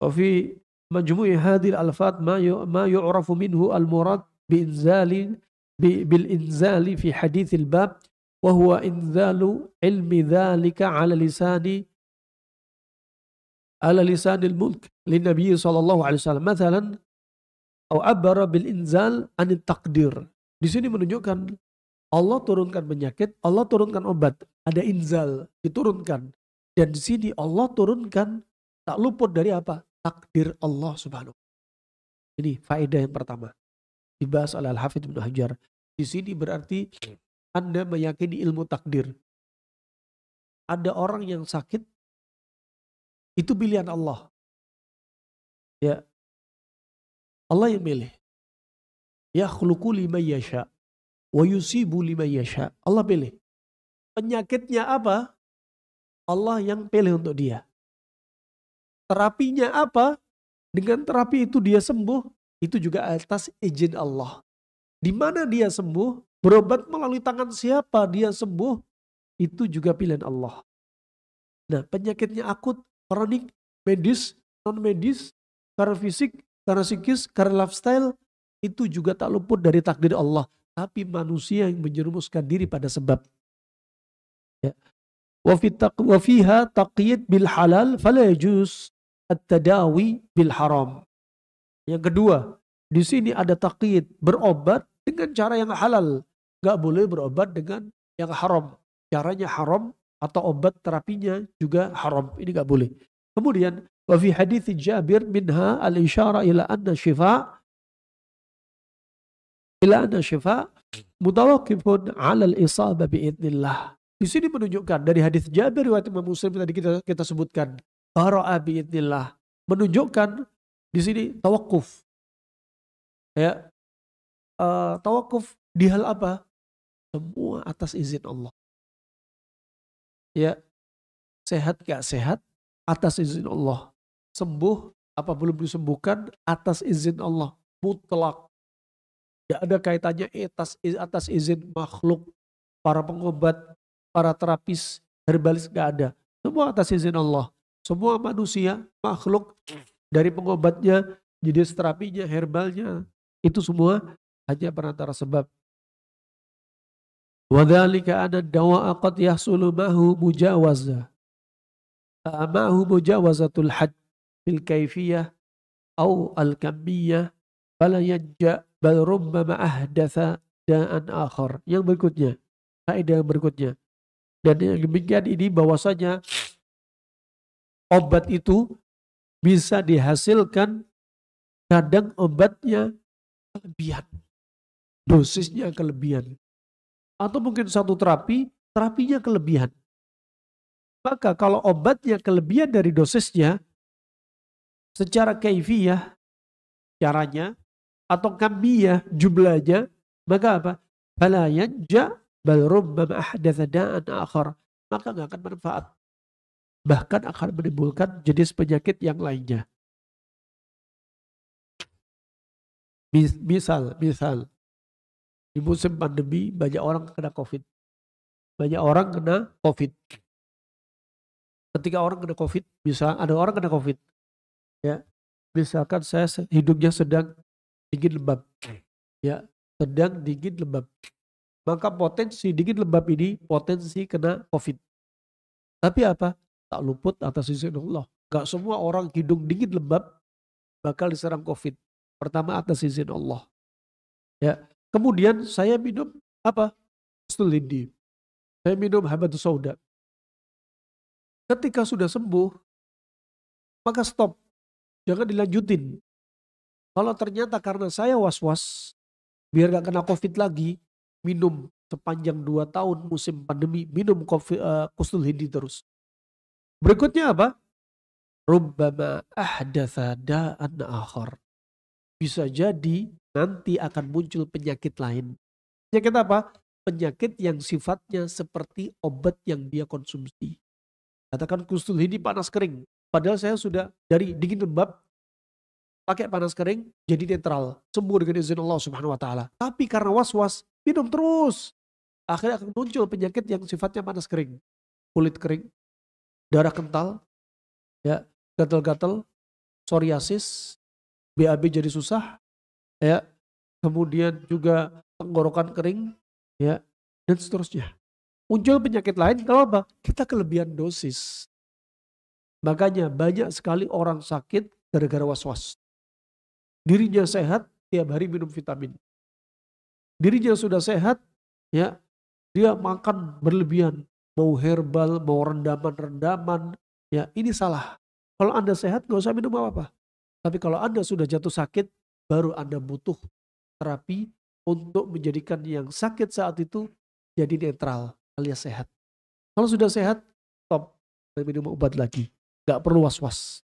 Wa fi majmu'i hadhil alfat ma yu'rafu minhu al-murad bil inzali fi hadithil bab wa huwa inzalu ilmi dhalika ala lisanil mulk lin nabiy sallallahu alaihi wasallam mathalan au abara bil inzal anit takdir. Di sini menunjukkan Allah turunkan penyakit, Allah turunkan obat, ada inzal diturunkan. Dan di sini Allah turunkan tak luput dari apa? Takdir Allah Subhanahu. Ini faedah yang pertama dibahas oleh Al-Hafidz Ibnu Hajar. Di sini berarti Anda meyakini ilmu takdir. Ada orang yang sakit, itu pilihan Allah. Ya, Allah yang milih. Yakhluqu liman yasha wa yusibu liman yasha. Allah pilih. Penyakitnya apa? Allah yang pilih untuk dia. Terapinya apa? Dengan terapi itu dia sembuh, itu juga atas izin Allah. Di mana dia sembuh, berobat melalui tangan siapa dia sembuh, itu juga pilihan Allah. Nah, penyakitnya akut, kronik, medis, non medis, karena fisik, karena psikis, karena lifestyle, itu juga tak luput dari takdir Allah. Tapi manusia yang menjerumuskan diri pada sebab. Ya. Wa fiha taqyid bil halal fala yajuz at-tadawi bil haram. Yang kedua, di sini ada taqyid, berobat dengan cara yang halal. Gak boleh berobat dengan yang haram. Caranya haram atau obat terapinya juga haram. Ini gak boleh. Kemudian, wa fi hadits Jabir minha al-isyara ila anna syifa mutawaqqifun 'ala al-isabah bi'idznillah. Di sini menunjukkan dari hadis Jabir riwayat Imam Muslim tadi kita sebutkan, qara'a bi'idznillah, menunjukkan di sini tawakuf. Ya, tawakuf di hal apa? Semua atas izin Allah. Ya, sehat gak sehat atas izin Allah. Sembuh apa belum disembuhkan atas izin Allah. Mutlak. Tidak ada kaitannya atas izin makhluk, para pengobat, para terapis, herbalis, gak ada. Semua atas izin Allah. Semua manusia, makhluk, dari pengobatnya, jenis terapinya, herbalnya, itu semua hanya perantara sebab. Wadhalika anad dawa'a qad yahsulu ma'hu mujawazatul had fil kaifiyah au al-kammiyah fala yajja bal rubbama ahdatha da'an akhar. Yang berikutnya, kaidah yang berikutnya. Dan yang demikian ini bahwasanya obat itu bisa dihasilkan, kadang obatnya kelebihan, dosisnya kelebihan. Atau mungkin satu terapinya kelebihan. Maka kalau obatnya kelebihan dari dosisnya, secara kaifiyah, caranya, atau kamiyah, jumlahnya, maka apa? Fala yanja bal rubbama ahdatha da'an akhar. Maka gak akan bermanfaat. Bahkan akan menimbulkan jenis penyakit yang lainnya. Misal, di musim pandemi banyak orang kena COVID. Banyak orang kena COVID. Ketika orang kena COVID, bisa ada orang kena COVID. Ya, misalkan saya hidupnya sedang dingin lembab. Ya, sedang dingin lembab. Maka potensi dingin lembab ini potensi kena COVID. Tapi apa? Tak luput atas izin Allah. Gak semua orang hidung dingin lembab bakal diserang COVID. Pertama atas izin Allah. Ya. Kemudian saya minum apa? Qustul Hindi. Saya minum habatus sauda. Ketika sudah sembuh, maka stop. Jangan dilanjutin. Kalau ternyata karena saya was-was, biar gak kena COVID lagi, minum sepanjang 2 tahun musim pandemi, minum Qustul Hindi terus. Berikutnya apa? Rubbama ahdatha da'an akhar. Bisa jadi nanti akan muncul penyakit lain. Penyakit apa? Penyakit yang sifatnya seperti obat yang dia konsumsi. Katakan Qustul Hindi panas kering. Padahal saya sudah dari dingin lembab, pakai panas kering, jadi netral. Sembuh dengan izin Allah Subhanahu wa Ta'ala. Tapi karena was-was, minum terus. Akhirnya akan muncul penyakit yang sifatnya panas kering. Kulit kering, darah kental, ya, gatal-gatal, psoriasis, BAB jadi susah, ya, kemudian juga tenggorokan kering, ya, dan seterusnya. Muncul penyakit lain kalau apa? Kita kelebihan dosis. Makanya banyak sekali orang sakit gara-gara was-was. Dirinya sehat, tiap hari minum vitamin. Dirinya sudah sehat, ya, dia makan berlebihan. Mau herbal, mau rendaman-rendaman, ya, ini salah. Kalau Anda sehat gak usah minum apa-apa. Tapi kalau Anda sudah jatuh sakit, baru Anda butuh terapi untuk menjadikan yang sakit saat itu jadi netral alias sehat. Kalau sudah sehat, stop minum obat lagi. Gak perlu was-was.